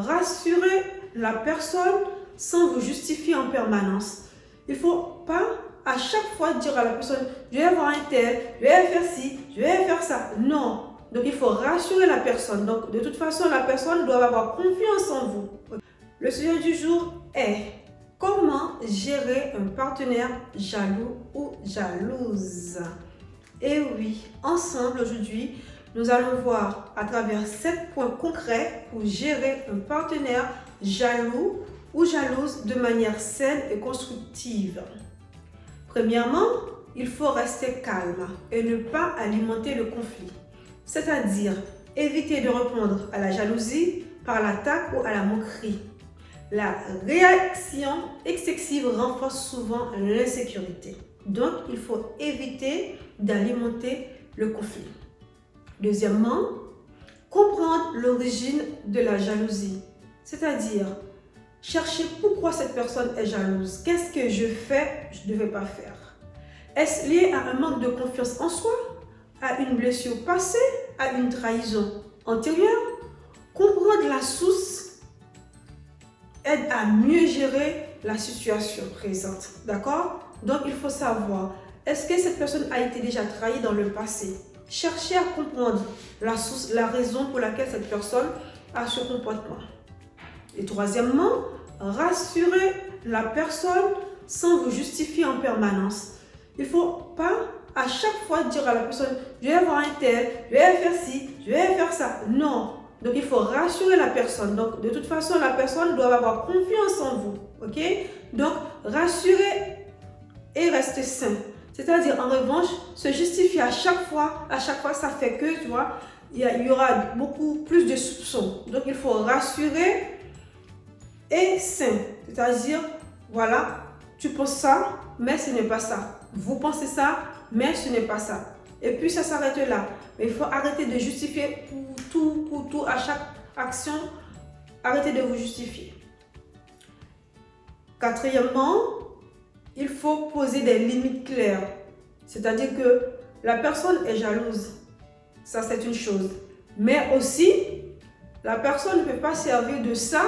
rassurer la personne sans vous justifier en permanence. Il ne faut pas à chaque fois dire à la personne, je vais voir un tel, je vais faire ci, je vais faire ça. Non. Donc il faut rassurer la personne. Donc de toute façon, la personne doit avoir confiance en vous. Le sujet du jour est comment gérer un partenaire jaloux ou jalouse. Et oui, ensemble aujourd'hui, nous allons voir à travers 7 points concrets pour gérer un partenaire jaloux ou jalouse de manière saine et constructive. Premièrement, il faut rester calme et ne pas alimenter le conflit. C'est-à-dire éviter de répondre à la jalousie par l'attaque ou à la moquerie. La réaction excessive renforce souvent l'insécurité. Donc, il faut éviter d'alimenter le conflit. Deuxièmement, comprendre l'origine de la jalousie. C'est-à-dire, chercher pourquoi cette personne est jalouse. Qu'est-ce que je fais, je ne devais pas faire. Est-ce lié à un manque de confiance en soi, à une blessure passée, à une trahison antérieure? Comprendre la source aide à mieux gérer la situation présente. D'accord? Donc, il faut savoir, est-ce que cette personne a été déjà trahie dans le passé? Cherchez à comprendre la source, la raison pour laquelle cette personne a ce comportement. Et troisièmement, rassurez la personne sans vous justifier en permanence. Il ne faut pas à chaque fois dire à la personne, je vais voir un tel, je vais faire ci, je vais faire ça. Non. Donc il faut rassurer la personne. Donc de toute façon, la personne doit avoir confiance en vous. Ok? Donc rassurez et restez sain. C'est-à-dire en revanche, se justifier à chaque fois, ça fait que, tu vois, il y aura beaucoup plus de soupçons. Donc il faut rassurer et sain. C'est-à-dire, voilà, tu penses ça, mais ce n'est pas ça. Vous pensez ça, mais ce n'est pas ça. Et puis ça s'arrête là. Mais il faut arrêter de justifier pour tout, à chaque action. Arrêtez de vous justifier. Quatrièmement, il faut poser des limites claires. C'est-à-dire que la personne est jalouse. Ça, c'est une chose. Mais aussi, la personne ne peut pas servir de ça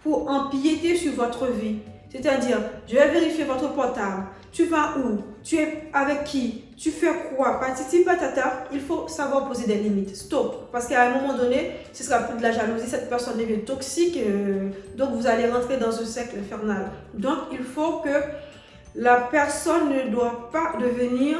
pour empiéter sur votre vie. C'est-à-dire, je vais vérifier votre portable. Tu vas où? Tu es avec qui? Tu fais quoi? Patiti patata. Il faut savoir poser des limites. Stop. Parce qu'à un moment donné, ce sera plus de la jalousie. Cette personne devient toxique. Donc, vous allez rentrer dans un cercle infernal. Donc, il faut que la personne ne doit pas devenir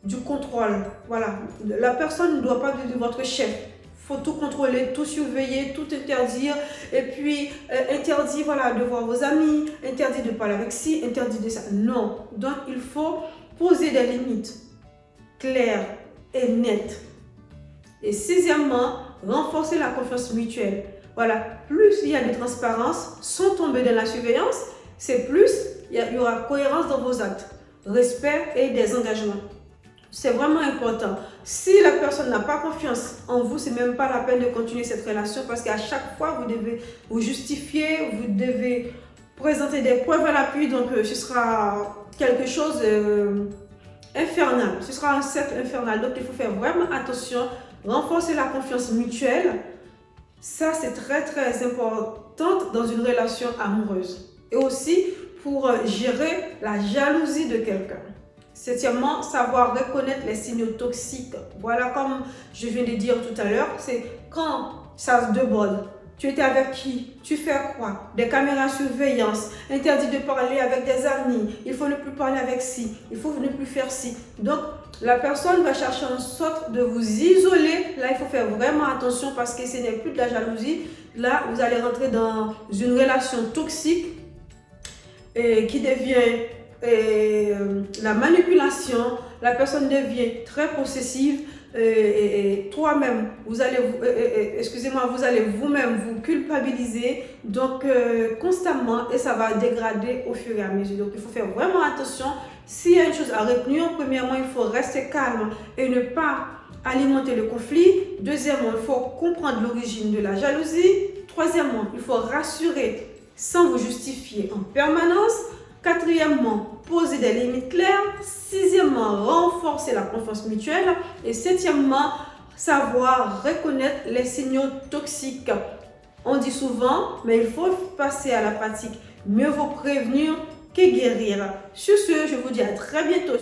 du contrôle. Voilà. La personne ne doit pas devenir votre chef. Il faut tout contrôler, tout surveiller, tout interdire. Et puis, interdit voilà, de voir vos amis, interdit de parler avec ci, interdit de ça. Non. Donc, il faut poser des limites claires et nettes. Et sixièmement, renforcer la confiance mutuelle. Voilà. Plus il y a de transparence, sans tomber dans la surveillance, c'est plus il y aura cohérence dans vos actes, respect et des engagements. C'est vraiment important. Si la personne n'a pas confiance en vous, c'est même pas la peine de continuer cette relation parce qu'à chaque fois, vous devez vous justifier, vous devez présenter des preuves à l'appui. Donc, ce sera quelque chose infernal. Ce sera un cercle infernal. Donc, il faut faire vraiment attention, renforcer la confiance mutuelle. Ça, c'est très, très important dans une relation amoureuse. Et aussi pour gérer la jalousie de quelqu'un. Septièmement, savoir reconnaître les signaux toxiques. Voilà, comme je viens de dire tout à l'heure, c'est quand ça se déborde. Tu étais avec qui? Tu fais quoi? Des caméras de surveillance, interdit de parler avec des amis, il faut ne plus parler avec ci, il faut ne plus faire ci. Donc, la personne va chercher en sorte de vous isoler. Là, il faut faire vraiment attention parce que ce n'est plus de la jalousie. Là, vous allez rentrer dans une relation toxique qui devient la manipulation, la personne devient très possessive et toi-même, vous allez vous-même vous culpabiliser donc constamment et ça va dégrader au fur et à mesure. Donc il faut faire vraiment attention. S'il y a une chose à retenir, premièrement, il faut rester calme et ne pas alimenter le conflit. Deuxièmement, il faut comprendre l'origine de la jalousie. Troisièmement, il faut rassurer sans vous justifier en permanence. Quatrièmement, poser des limites claires. Sixièmement, renforcer la confiance mutuelle. Et septièmement, savoir reconnaître les signaux toxiques. On dit souvent, mais il faut passer à la pratique. Mieux vaut prévenir que guérir. Sur ce, je vous dis à très bientôt.